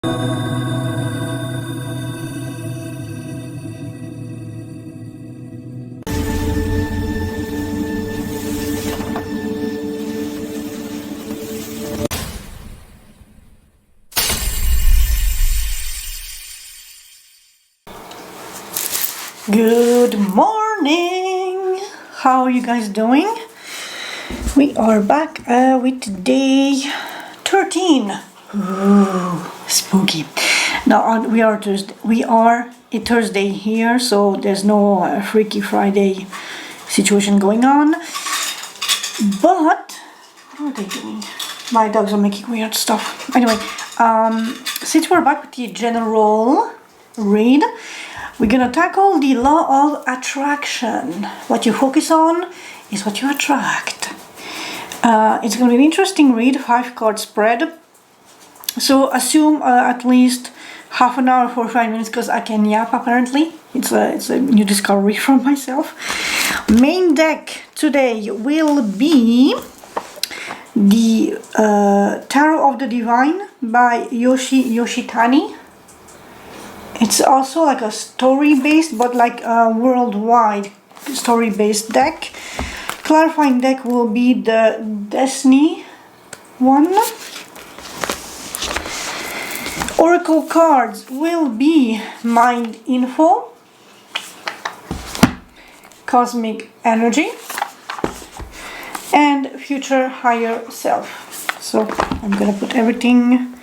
Good morning! How are you guys doing? We are back with day 13. Ooh, spooky. Now we are a Thursday here, so there's no Freaky Friday situation going on. But what are they doing? My dogs are making weird stuff. Anyway, since we're back with the general read, we're gonna tackle the law of attraction. What you focus on is what you attract. It's gonna be an interesting read, 5-card spread. So assume at least half an hour, 45 minutes, because I can yap apparently. It's a new discovery from myself. Main deck today will be the Tarot of the Divine by Yoshi Yoshitani. It's also like a story-based, but like a worldwide story-based deck. Clarifying deck will be the Desney one. Oracle cards will be Mind Info, Cosmic Energy, and Future Higher Self. So I'm gonna put everything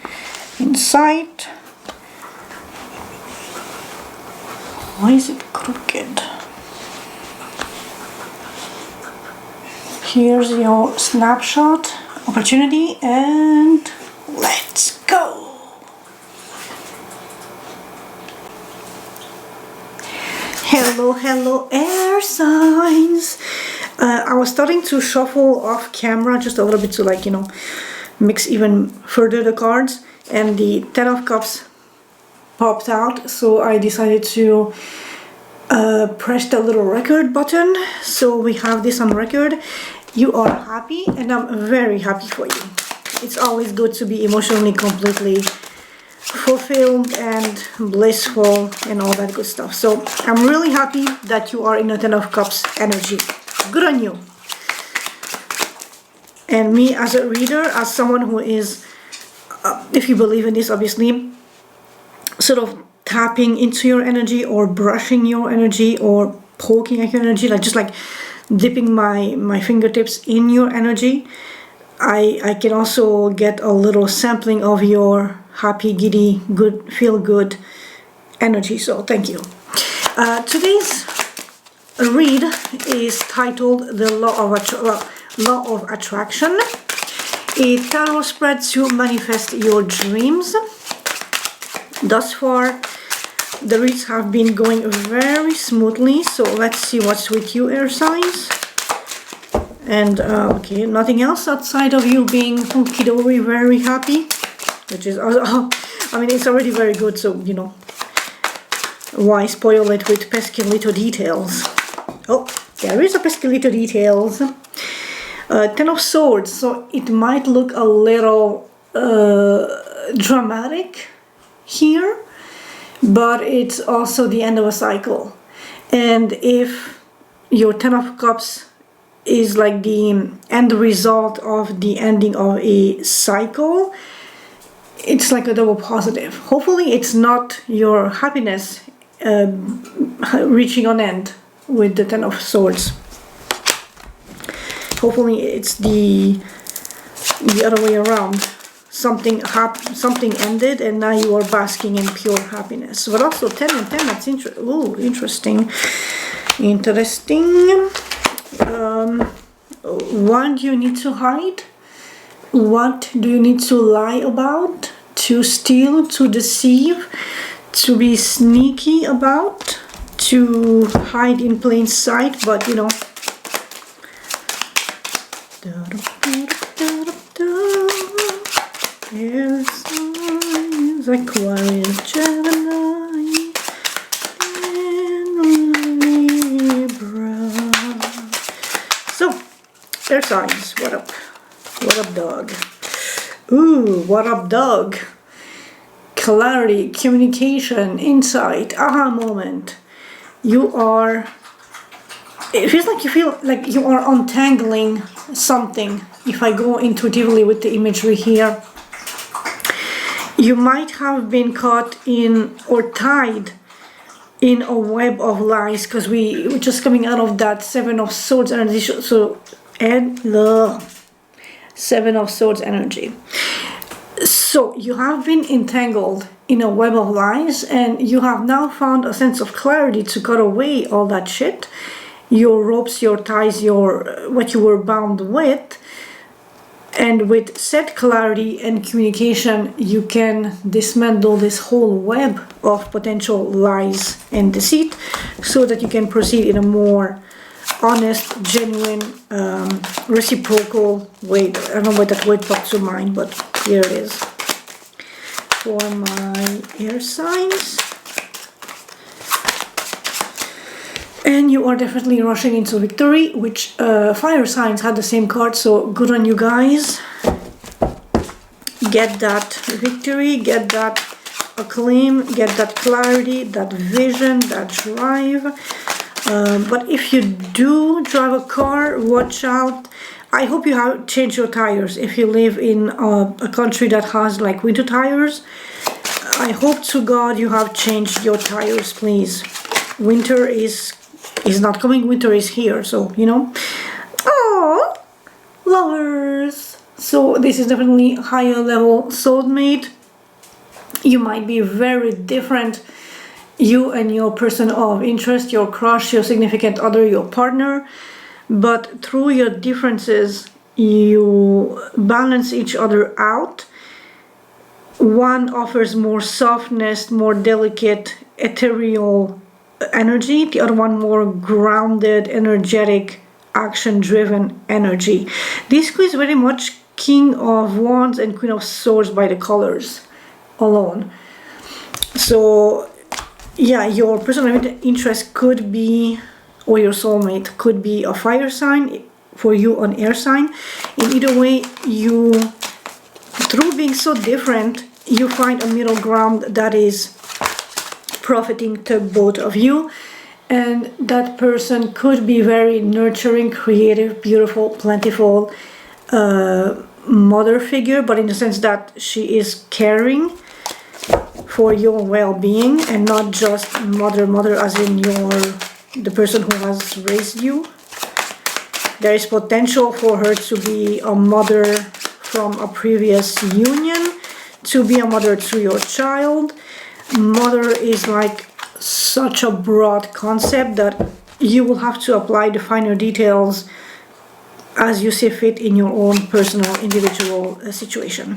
inside. Why is it crooked? Here's your snapshot opportunity, and let's go. Hello air signs. I was starting to shuffle off camera just a little bit to mix even further the cards, and the 10 of Cups popped out, so I decided to press the little record button. So we have this on record. You are happy, and I'm very happy for you. It's always good to be emotionally completely fulfilled and blissful and all that good stuff. So I'm really happy that you are in a 10 of Cups energy. Good on you. And me as a reader, as someone who is, if you believe in this obviously, sort of tapping into your energy or brushing your energy or poking at your energy, just like dipping my fingertips in your energy, I can also get a little sampling of your happy, giddy, good, feel good energy. So thank you. Today's read is titled The Law of Attraction, a tarot spread to manifest your dreams. Thus far, the reads have been going very smoothly, so let's see what's with you, air signs. And okay, nothing else outside of you being hunky-dory, very happy, which is, I mean, it's already very good, so, why spoil it with pesky little details? Oh, there is a pesky little details. 10 of Swords, so it might look a little dramatic here, but it's also the end of a cycle. And if your 10 of Cups is like the end result of the ending of a cycle, it's like a double positive. Hopefully it's not your happiness reaching an end with the 10 of Swords. Hopefully it's the other way around. Something ended, and now you are basking in pure happiness. But also 10 and 10, that's interesting. What do you need to hide? What do you need to lie about? To steal, to deceive, to be sneaky about, to hide in plain sight, but air signs, Aquarius, Gemini, and Libra. So, air signs, what up? What up, dog? Ooh, what up, dog? clarity, communication, insight, aha moment. It feels like you feel like you are untangling something. If I go intuitively with the imagery here, you might have been caught in or tied in a web of lies, because we're just coming out of that Seven of Swords energy. So, and the Seven of Swords energy. So you have been entangled in a web of lies, and you have now found a sense of clarity to cut away all that shit, your ropes, your ties, what you were bound with. And with said clarity and communication, you can dismantle this whole web of potential lies and deceit, so that you can proceed in a more honest, genuine, reciprocal way. I don't know why that word popped to mind, but here it is. For my air signs. And you are definitely rushing into victory, which fire signs had the same card, so good on you guys. Get that victory, get that acclaim, get that clarity, that vision, that drive. But if you do drive a car, watch out. I hope you have changed your tires. If you live in a country that has like winter tires, I hope to God you have changed your tires, please. Winter is not coming, winter is here, so you know. Oh, lovers. So this is definitely higher level soulmate. You might be very different, you and your person of interest, your crush, your significant other, your partner, but through your differences you balance each other out. One offers more softness, more delicate, ethereal energy, the other one more grounded, energetic, action-driven energy. This is very much King of Wands and Queen of Swords by the colors alone. So yeah, your person of interest could be, or your soulmate could be a fire sign, for you an air sign. In either way, you, through being so different, you find a middle ground that is profiting to both of you. And that person could be very nurturing, creative, beautiful, plentiful mother figure, but in the sense that she is caring for your well-being, and not just mother as in the person who has raised you. There is potential for her to be a mother from a previous union, to be a mother to your child. Mother is like such a broad concept that you will have to apply the finer details as you see fit in your own personal, individual situation.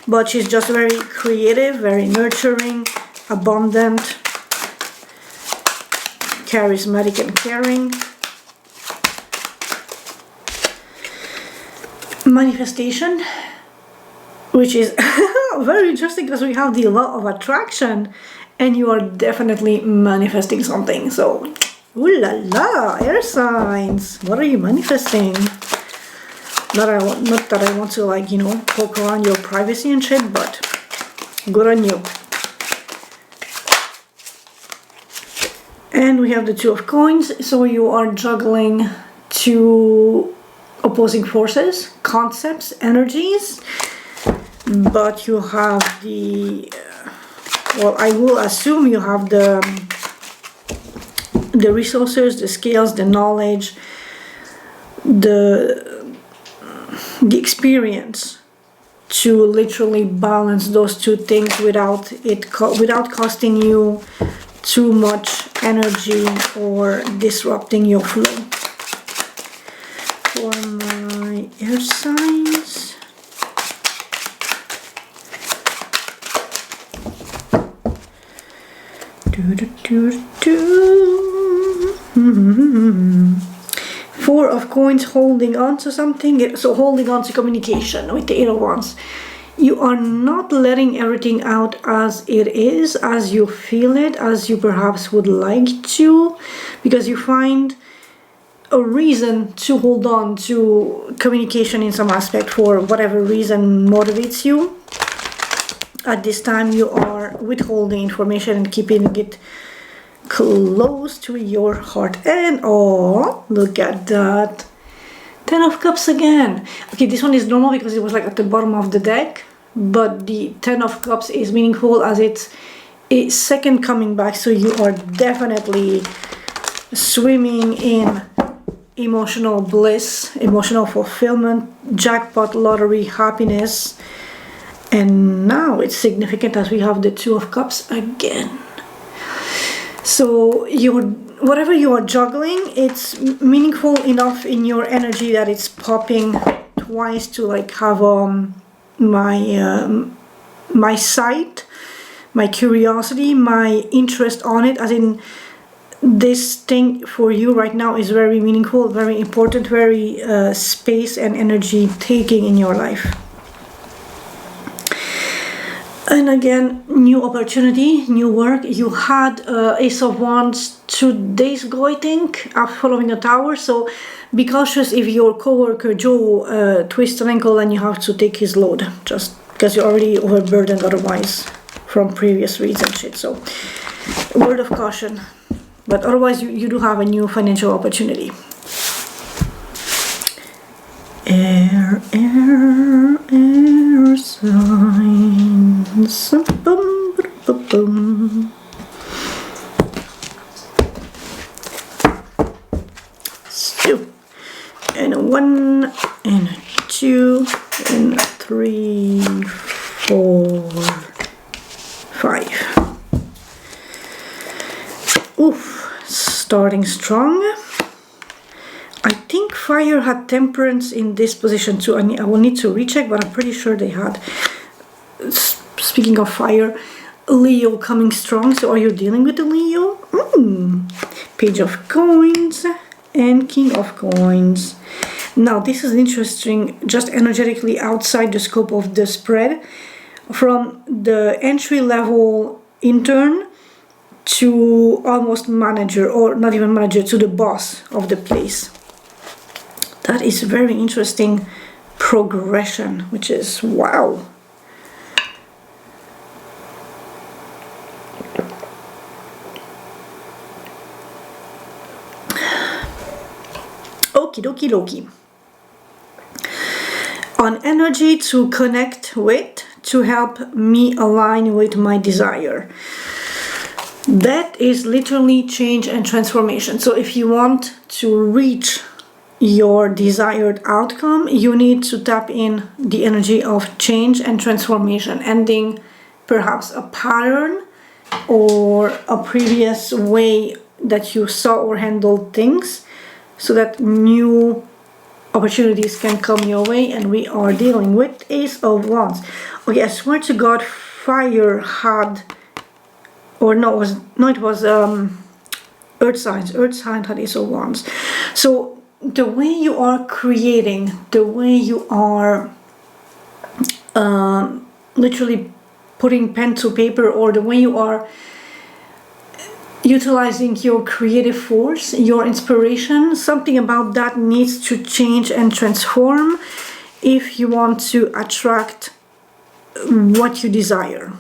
But she's just very creative, very nurturing, abundant, charismatic and caring. Manifestation, which is very interesting because we have the law of attraction, and you are definitely manifesting something. So, ooh la la, air signs, what are you manifesting? Not that I want to, like, you know, poke around your privacy and shit, but good on you. And we have the Two of Coins, so you are juggling two opposing forces, concepts, energies, but you have the, well, I will assume you have the resources, the skills, the knowledge, the experience to literally balance those two things without costing you too much energy or disrupting your flow. For my air signs, Four of Coins, holding on to something, so holding on to communication with the Eight of Wands. You are not letting everything out as it is, as you feel it, as you perhaps would like to, because you find a reason to hold on to communication in some aspect for whatever reason motivates you. at this time you are withholding information and keeping it close to your heart. And oh, look at that, 10 of Cups again. Okay, this one is normal because it was like at the bottom of the deck, but the 10 of Cups is meaningful as it's a second coming back, so you are definitely swimming in emotional bliss, emotional fulfillment, jackpot, lottery, happiness. And now it's significant as we have the 2 of Cups again. So whatever you are juggling, it's meaningful enough in your energy that it's popping twice to like have my sight, my curiosity, my interest on it, as in this thing for you right now is very meaningful, very important, very space and energy taking in your life. And again, new opportunity, new work. You had Ace of Wands 2 days ago, I think, after following a tower. So be cautious if your coworker Joe twists an ankle and you have to take his load, just because you're already overburdened otherwise from previous reads and shit. So word of caution. But otherwise, you do have a new financial opportunity. Air signs. Boom, boom, boom. So, and a 1, and a 2, and a 3, 4, 5. Oof, starting strong. I think fire had temperance in this position too. I will need to recheck, but I'm pretty sure they had. Speaking of fire, Leo coming strong. So are you dealing with the Leo? Page of Coins and King of Coins. Now this is interesting, just energetically outside the scope of the spread. From the entry level intern to almost manager, or not even manager, to the boss of the place. That is very interesting progression, which is wow. Okie dokie dokie. On energy to connect with, to help me align with my desire. That is literally change and transformation. So if you want to reach your desired outcome, you need to tap in the energy of change and transformation, ending perhaps a pattern or a previous way that you saw or handled things, so that new opportunities can come your way. And we are dealing with Ace of Wands. Okay, I swear to God, fire had, or no, it was Earth signs. Earth sign had Ace of Wands. So the way you are creating, the way you are literally putting pen to paper, or the way you are utilizing your creative force, your inspiration, something about that needs to change and transform if you want to attract what you desire,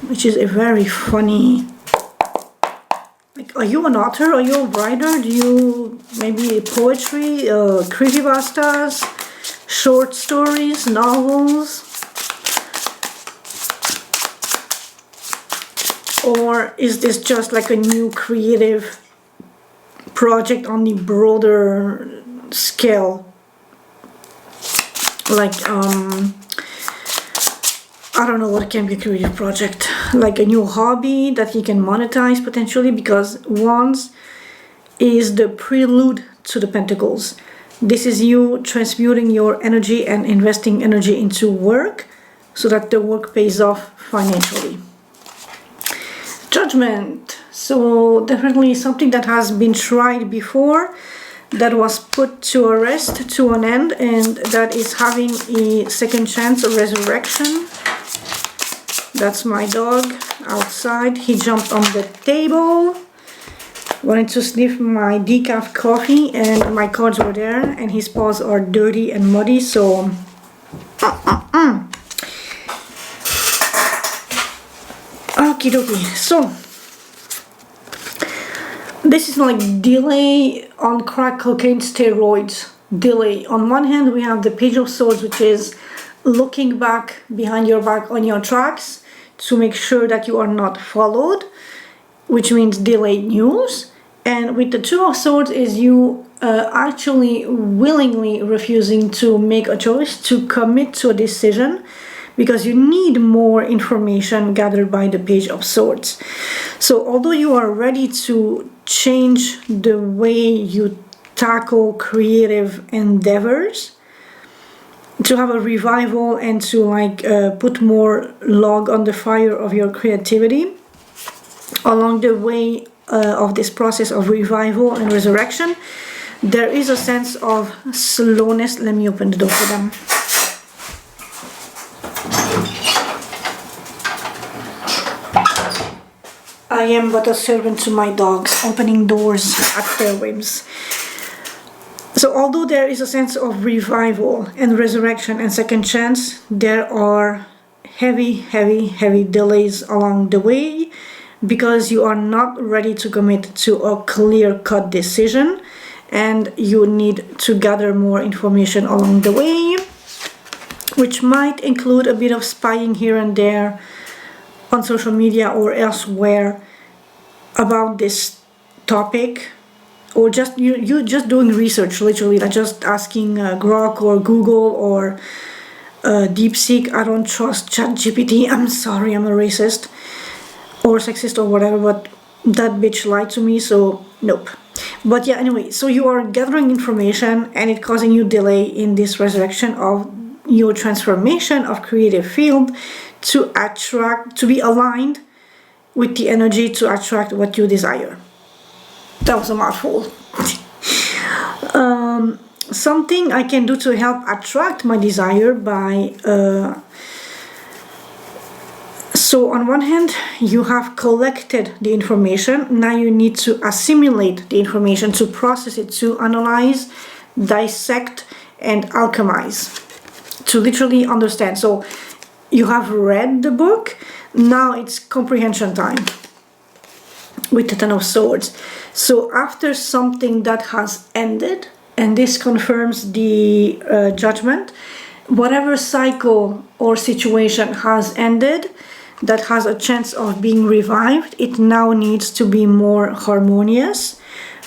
which is a very funny. Like, are you an author? Are you a writer? Do you maybe poetry, creepypastas, short stories, novels? Or is this just like a new creative project on the broader scale? Like, I don't know what can be a creative project. Like a new hobby that you can monetize potentially, because Wands is the prelude to the Pentacles. This is you transmuting your energy and investing energy into work so that the work pays off financially. Judgment. So definitely something that has been tried before, that was put to a rest, to an end, and that is having a second chance, a resurrection. That's my dog outside. He jumped on the table, wanted to sniff my decaf coffee, and my cards were there, and his paws are dirty and muddy, so Okie dokie. So this is like delay on crack cocaine steroids. Delay. On one hand, we have the Page of Swords, which is looking back behind your back on your tracks to make sure that you are not followed, which means delayed news. And with the Two of Swords is you actually willingly refusing to make a choice, to commit to a decision, because you need more information gathered by the Page of Swords. So although you are ready to change the way you tackle creative endeavors, to have a revival and to put more log on the fire of your creativity, along the way of this process of revival and resurrection, there is a sense of slowness. Let me open the door for them. I am but a servant to my dogs, opening doors at their whims. So although there is a sense of revival and resurrection and second chance, there are heavy delays along the way, because you are not ready to commit to a clear-cut decision, and you need to gather more information along the way, which might include a bit of spying here and there on social media or elsewhere about this topic, or just you just doing research, literally, like just asking Grok or Google or DeepSeek. I don't trust ChatGPT. I'm sorry, I'm a racist or sexist or whatever, but that bitch lied to me, so nope. But yeah, anyway, so you are gathering information and it causing you delay in this resurrection of your transformation of creative field to attract, to be aligned with the energy to attract what you desire. That was a mouthful. Something I can do to help attract my desire by so on one hand, you have collected the information. Now you need to assimilate the information, to process it, to analyze, dissect, and alchemize, to literally understand. So you have read the book, now it's comprehension time with the Ten of Swords. So after something that has ended, and this confirms the judgment, whatever cycle or situation has ended, that has a chance of being revived, it now needs to be more harmonious,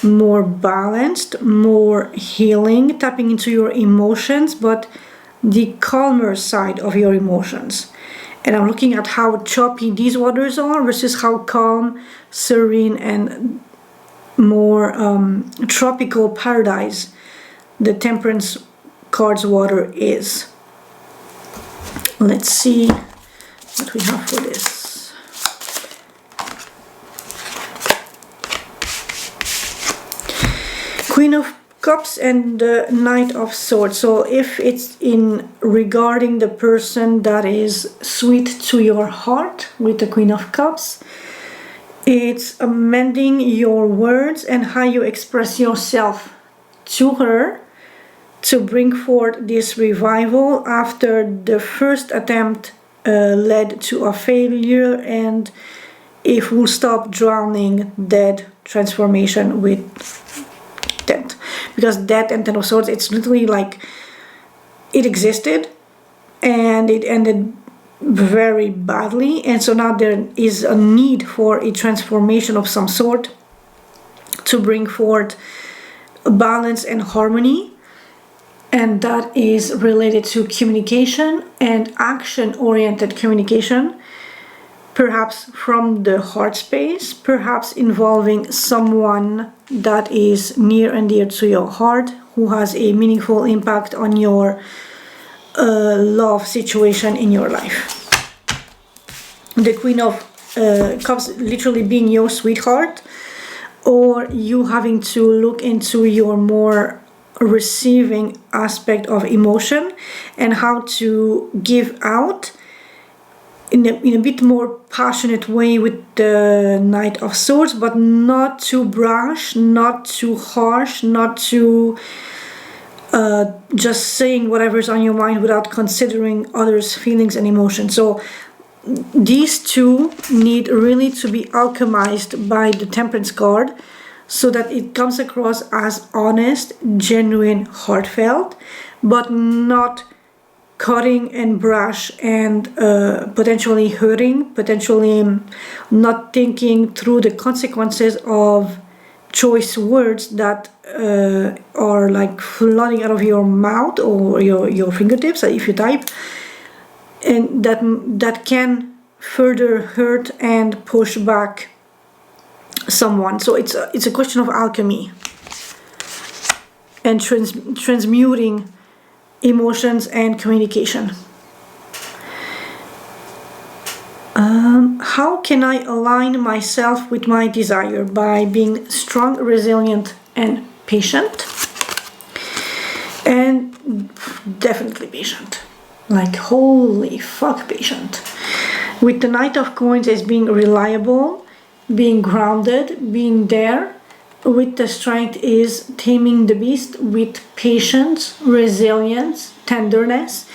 more balanced, more healing, tapping into your emotions, but the calmer side of your emotions. And I'm looking at how choppy these waters are versus how calm, serene, and more tropical paradise the Temperance card's water is. Let's see what we have for this. Queen of Cups and the Knight of Swords. So if it's in regarding the person that is sweet to your heart with the Queen of Cups, it's amending your words and how you express yourself to her to bring forth this revival after the first attempt led to a failure and a full stop, drowning, dead transformation with death. Because death and Ten of Swords, it's literally like it existed and it ended very badly, and so now there is a need for a transformation of some sort to bring forth balance and harmony. And that is related to communication and action-oriented communication, perhaps from the heart space, perhaps involving someone that is near and dear to your heart, who has a meaningful impact on your love situation in your life. The Queen of Cups literally being your sweetheart, or you having to look into your more receiving aspect of emotion and how to give out in a bit more passionate way with the Knight of Swords, but not too brash, not too harsh, not too just saying whatever's on your mind without considering others' feelings and emotions. So these two need really to be alchemized by the Temperance card so that it comes across as honest, genuine, heartfelt, but not cutting and brash and potentially hurting, potentially not thinking through the consequences of choice words that are like flooding out of your mouth or your fingertips if you type, and that can further hurt and push back someone. So it's a question of alchemy and transmuting emotions and communication. How can I align myself with my desire? By being strong, resilient, and patient. And definitely patient. Like, holy fuck, patient. With the Knight of Coins as being reliable, being grounded, being there. With the Strength is taming the beast with patience, resilience, tenderness.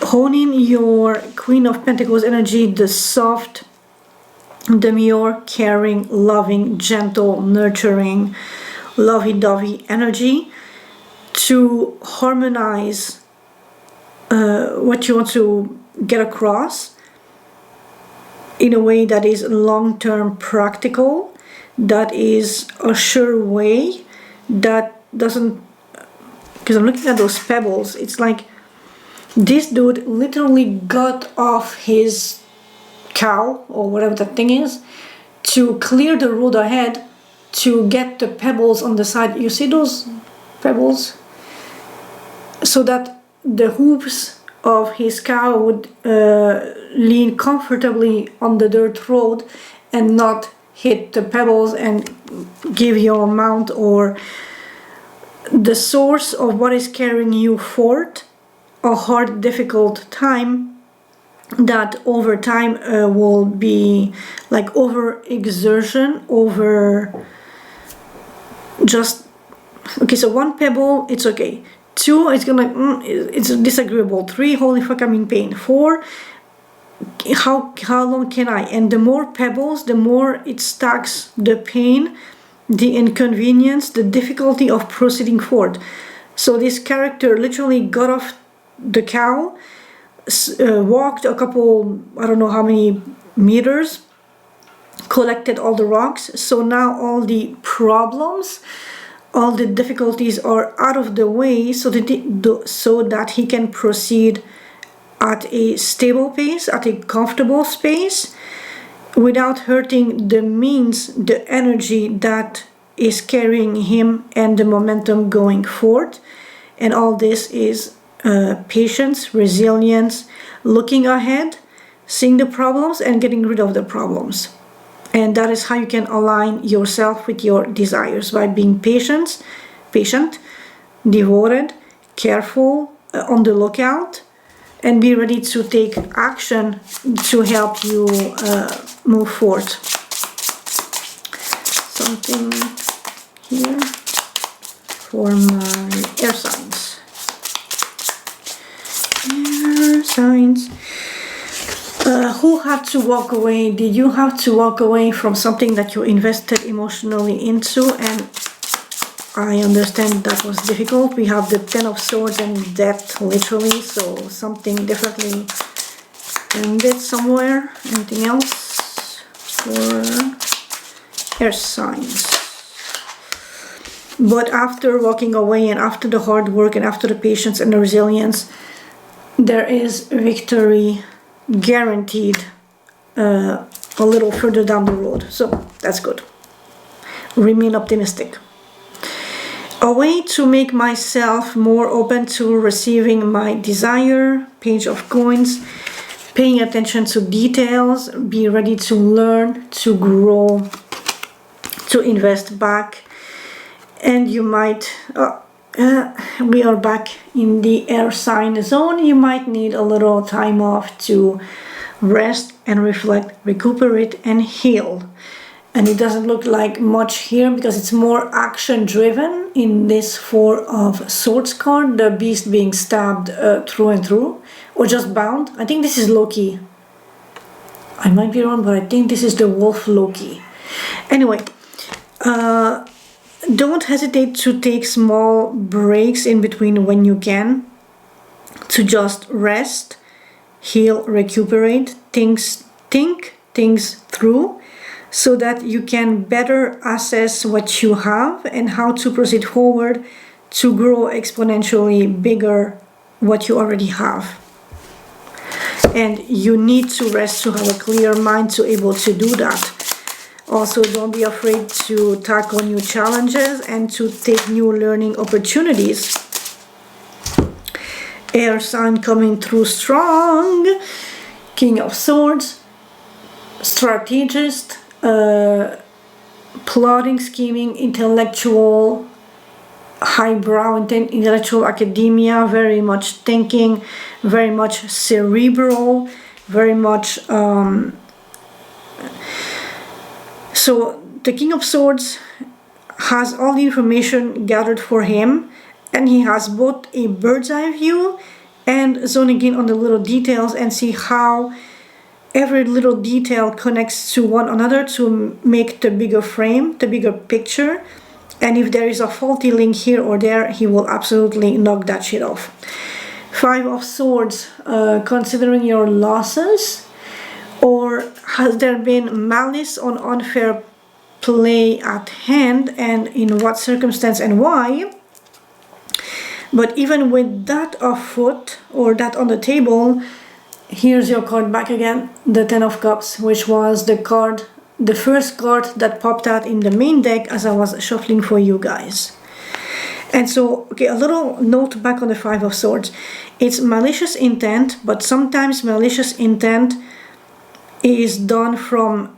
Honing your Queen of Pentacles energy, the soft, demure, caring, loving, gentle, nurturing, lovey-dovey energy to harmonize what you want to get across in a way that is long-term practical, that is a sure way, that doesn't, because I'm looking at those pebbles, it's like this dude literally got off his cow or whatever that thing is to clear the road ahead to get the pebbles on the side. You see those pebbles? So that the hooves of his cow would lean comfortably on the dirt road and not hit the pebbles and give your mount or the source of what is carrying you forth a hard, difficult time that over time will be like over exertion, over just, okay, so 1 pebble, it's okay. 2, it's gonna, it's disagreeable. 3, holy fuck, I'm in pain. 4, how long can I? And the more pebbles, the more it stacks the pain, the inconvenience, the difficulty of proceeding forward. So this character literally got off the cow, walked a couple, I don't know how many meters, collected all the rocks. So now all the problems, all the difficulties are out of the way so that he can proceed at a stable pace, at a comfortable space, without hurting the means, the energy that is carrying him and the momentum going forward. And all this is patience, resilience, looking ahead, seeing the problems and getting rid of the problems. And that is how you can align yourself with your desires, by being patient, devoted, careful, on the lookout, and be ready to take action to help you move forward. Something here for my air signs. Air signs. Who had to walk away? Did you have to walk away from something that you invested emotionally into? And I understand that was difficult. We have the 10 of Swords and death, literally. So something definitely ended somewhere. Anything else for air signs? But after walking away and after the hard work and after the patience and the resilience, there is victory guaranteed a little further down the road. So that's good. Remain optimistic. A way to make myself more open to receiving my desire. Page of Coins. Paying attention to details. Be ready to learn, to grow, to invest back. And you might, we are back in the air sign zone. You might need a little time off to rest and reflect, recuperate and heal. And it doesn't look like much here because it's more action driven in this 4 of Swords card. The beast being stabbed through and through, or just bound. I think this is Loki. I might be wrong, but I think this is the wolf Loki. Anyway, don't hesitate to take small breaks in between when you can, to just rest, heal, recuperate, think things through, so that you can better assess what you have and how to proceed forward to grow exponentially bigger what you already have. And you need to rest to have a clear mind to able to do that. Also, don't be afraid to tackle new challenges and to take new learning opportunities. Air sign coming through strong. King of Swords, strategist, plotting, scheming, intellectual, highbrow, intellectual academia, very much thinking, very much cerebral, very much so the King of Swords has all the information gathered for him, and he has both a bird's eye view and zoning in on the little details and see how every little detail connects to one another to make the bigger frame, the bigger picture. And if there is a faulty link here or there, he will absolutely knock that shit off. Five of Swords, considering your losses, or has there been malice on unfair play at hand, and in what circumstance and why? But even with that afoot, or that on the table, here's your card back again, the Ten of Cups, which was the card, the first card that popped out in the main deck as I was shuffling for you guys. And so, okay, a little note back on the Five of Swords. It's malicious intent, but sometimes malicious intent is done from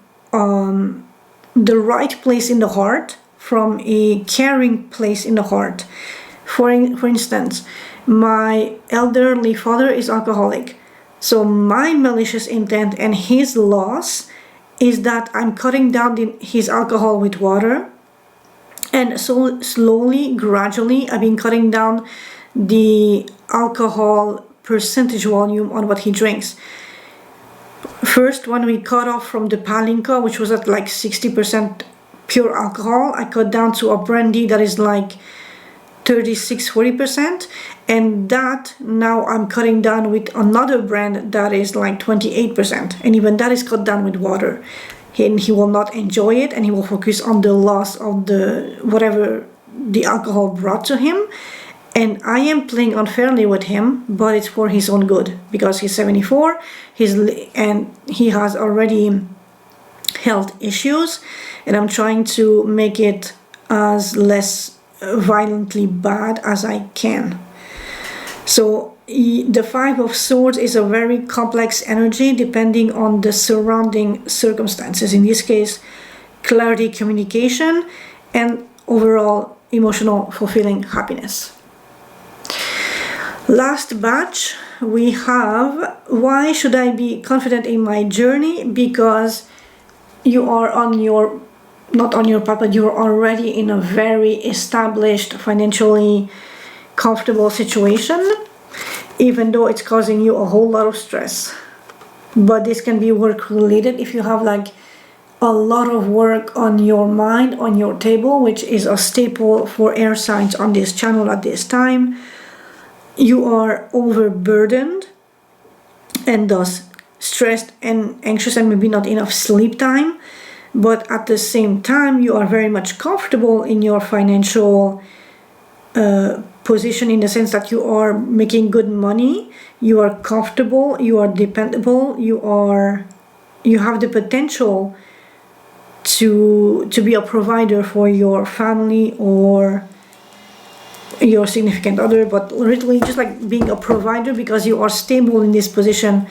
the right place in the heart, from a caring place in the heart. For instance, my elderly father is alcoholic. So my malicious intent and his loss is that I'm cutting down his alcohol with water. And so slowly, gradually, I've been cutting down the alcohol percentage volume on what he drinks. First, when we cut off from the Palinka, which was at like 60% pure alcohol, I cut down to a brandy that is like 36-40%, and that now I'm cutting down with another brand that is like 28%, and even that is cut down with water. And he will not enjoy it, and he will focus on the loss of the whatever the alcohol brought to him. And I am playing unfairly with him, but it's for his own good, because he's 74, and he has already health issues, and I'm trying to make it as less violently bad as I can. So the Five of Swords is a very complex energy depending on the surrounding circumstances. In this case, clarity, communication, and overall emotional fulfilling happiness. Last batch, we have why should I be confident in my journey? Because you are on your, not on your path, but you're already in a very established, financially comfortable situation, even though it's causing you a whole lot of stress. But this can be work related if you have like a lot of work on your mind, on your table, which is a staple for air signs on this channel at this time. You are overburdened and thus stressed and anxious, and maybe not enough sleep time, but at the same time you are very much comfortable in your financial position, in the sense that you are making good money, you are comfortable, you are dependable, you have the potential to be a provider for your family or your significant other, but literally just like being a provider, because you are stable in this position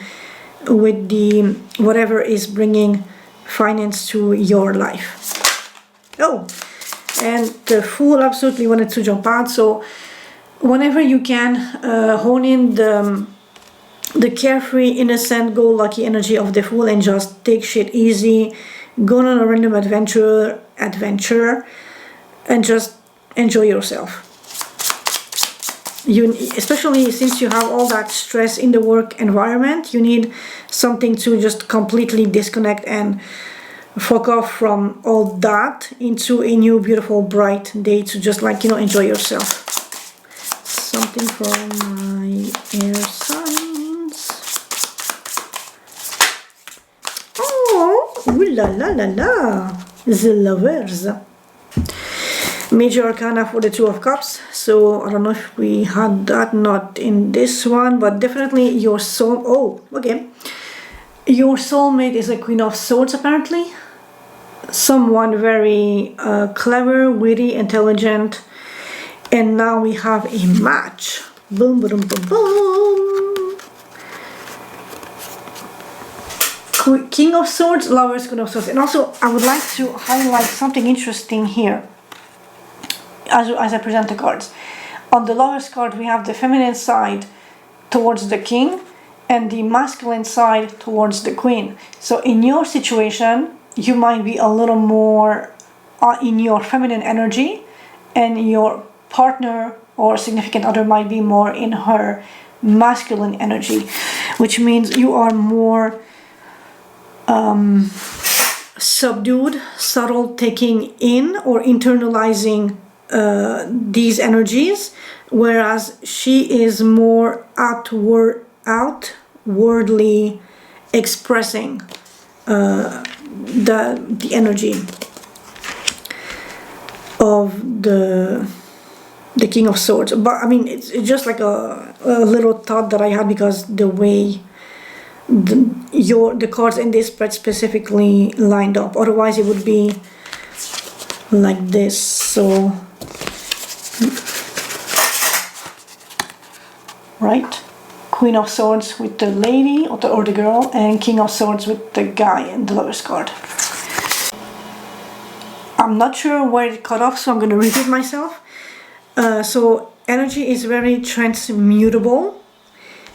with the whatever is bringing finance to your life. Oh, and the Fool absolutely wanted to jump out. So whenever you can, hone in the carefree, innocent, go-lucky energy of the Fool and just take shit easy, go on a random adventure, and just enjoy yourself. especially since you have all that stress in the work environment, you need something to just completely disconnect and fuck off from all that into a new beautiful bright day to just like, you know, enjoy yourself. Something from my air signs. Oh, ooh la la la la, the Lovers. Major Arcana for the Two of Cups. So I don't know if we had that, not in this one, but definitely your soul. Oh, okay. Your soulmate is a Queen of Swords apparently. Someone very clever, witty, intelligent. And now we have a match. Boom, boom, boom, boom. King of Swords, Lovers, Queen of Swords. And also I would like to highlight something interesting here. As I present the cards. On the Lovers card we have the feminine side towards the king and the masculine side towards the queen. So in your situation you might be a little more in your feminine energy, and your partner or significant other might be more in her masculine energy, which means you are more subdued, subtle, taking in or internalizing these energies, whereas she is more outwardly expressing the energy of the King of Swords. But I mean, it's just like a little thought that I had, because the way the cards in this spread specifically lined up, otherwise it would be like this. So right, Queen of Swords with the lady or the girl, and King of Swords with the guy in the Lovers card. I'm not sure where it cut off, so I'm going to repeat myself. So energy is very transmutable.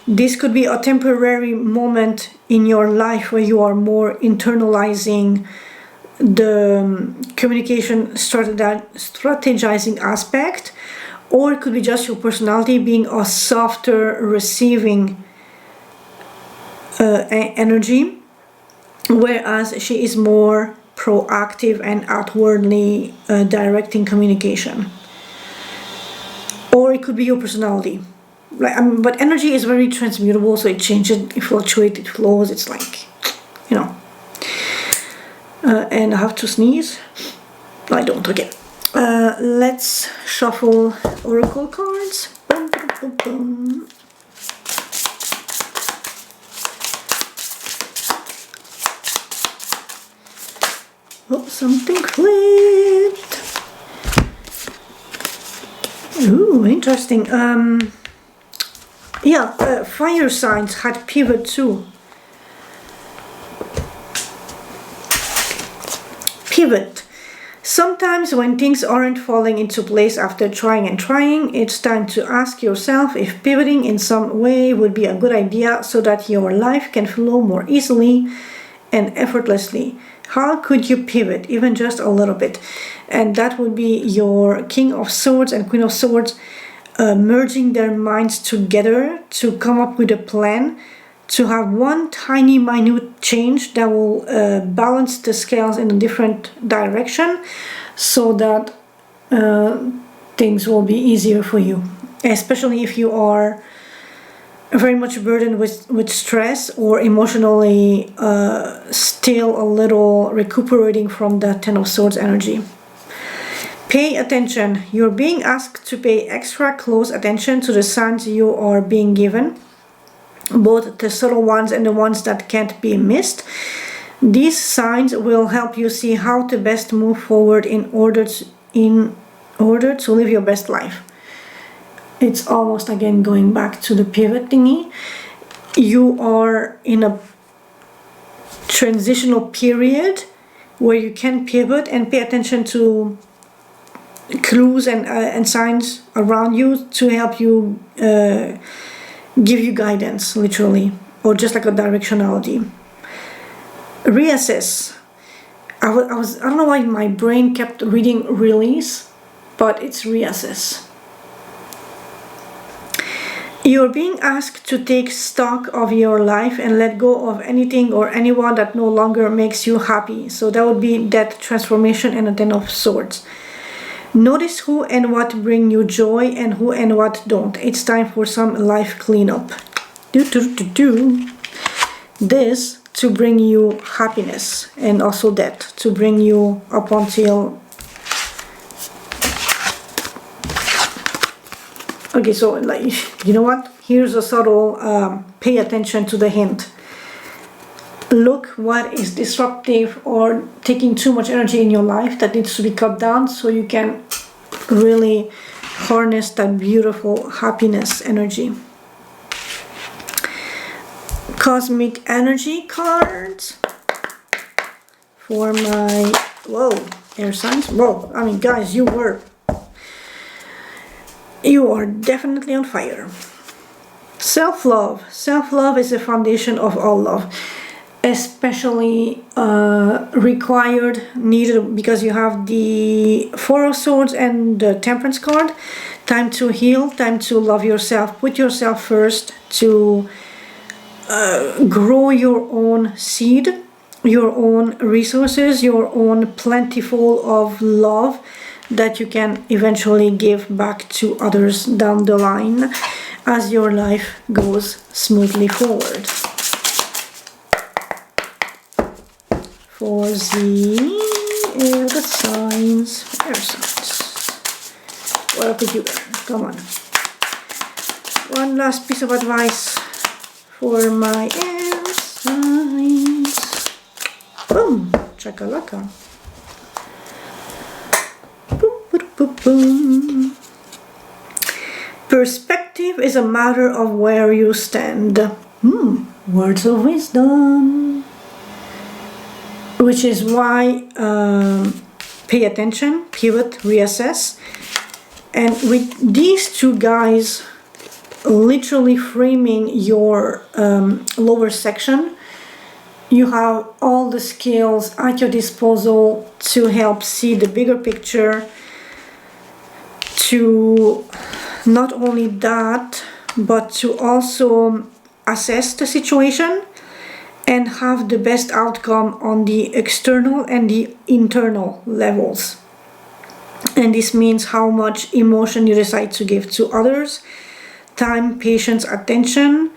This could be a temporary moment in your life where you are more internalizing the communication strategizing aspect, or it could be just your personality being a softer receiving energy, whereas she is more proactive and outwardly directing communication. Or it could be your personality. But energy is very transmutable, so it changes, it fluctuates, it flows. It's like, you know. And I have to sneeze. No, I don't. Okay. Let's shuffle oracle cards. Boom, boom, boom, boom. Oh, something flipped. Ooh, interesting. Yeah, fire signs had pivot too. Pivot. Sometimes when things aren't falling into place after trying and trying, it's time to ask yourself if pivoting in some way would be a good idea so that your life can flow more easily and effortlessly. How could you pivot, even just a little bit? And that would be your King of Swords and Queen of Swords merging their minds together to come up with a plan to have one tiny minute change that will balance the scales in a different direction, so that things will be easier for you, especially if you are very much burdened with stress or emotionally still a little recuperating from the Ten of Swords energy. Pay attention. You're being asked to pay extra close attention to the signs you are being given, both the subtle ones and the ones that can't be missed. These signs will help you see how to best move forward in order to live your best life. It's almost again going back to the pivot thingy. You are in a transitional period where you can pivot and pay attention to clues and signs around you to help you give you guidance, literally, or just like a directionality. Reassess. I don't know why my brain kept reading release, but it's reassess. You're being asked to take stock of your life and let go of anything or anyone that no longer makes you happy. So that would be death, transformation, and a Ten of Swords. Notice who and what bring you joy and who and what don't. It's time for some life cleanup. This to bring you happiness, and also death to bring you up until... Okay, so like, you know what? Here's a subtle, pay attention to the hint. Look what is disruptive or taking too much energy in your life that needs to be cut down so you can really harness that beautiful happiness energy. Cosmic energy cards for my, whoa, air signs. Whoa, I mean, guys, you are definitely on fire. Self-love. Self-love is the foundation of all love, especially required, needed, because you have the Four of Swords and the Temperance card. Time to heal, time to love yourself. Put yourself first to grow your own seed, your own resources, your own plentiful of love that you can eventually give back to others down the line as your life goes smoothly forward. For the signs, air signs. What up with you? Come on. One last piece of advice for my air signs. Boom! Chakalaka. Boom. Perspective is a matter of where you stand. Words of wisdom. Which is why pay attention, pivot, reassess. And with these two guys literally framing your lower section, you have all the skills at your disposal to help see the bigger picture, to not only that, but to also assess the situation and have the best outcome on the external and the internal levels. And this means how much emotion you decide to give to others, time, patience, attention,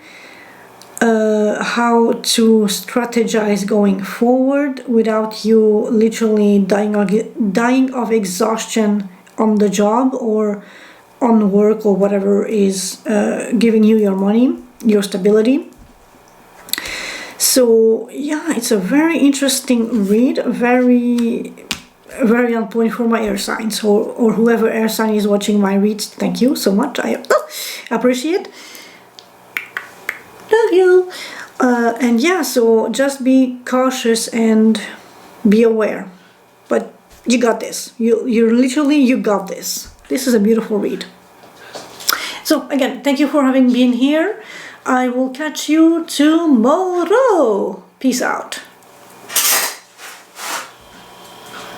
how to strategize going forward without you literally dying of exhaustion on the job or on work or whatever is giving you your money, your stability. So yeah, it's a very interesting read, very on point for my air signs, or whoever air sign is watching my reads. Thank you so much. I appreciate. Love you. And yeah, so just be cautious and be aware. But you got this. You got this. This is a beautiful read. So again, thank you for having been here. I will catch you tomorrow. Peace out.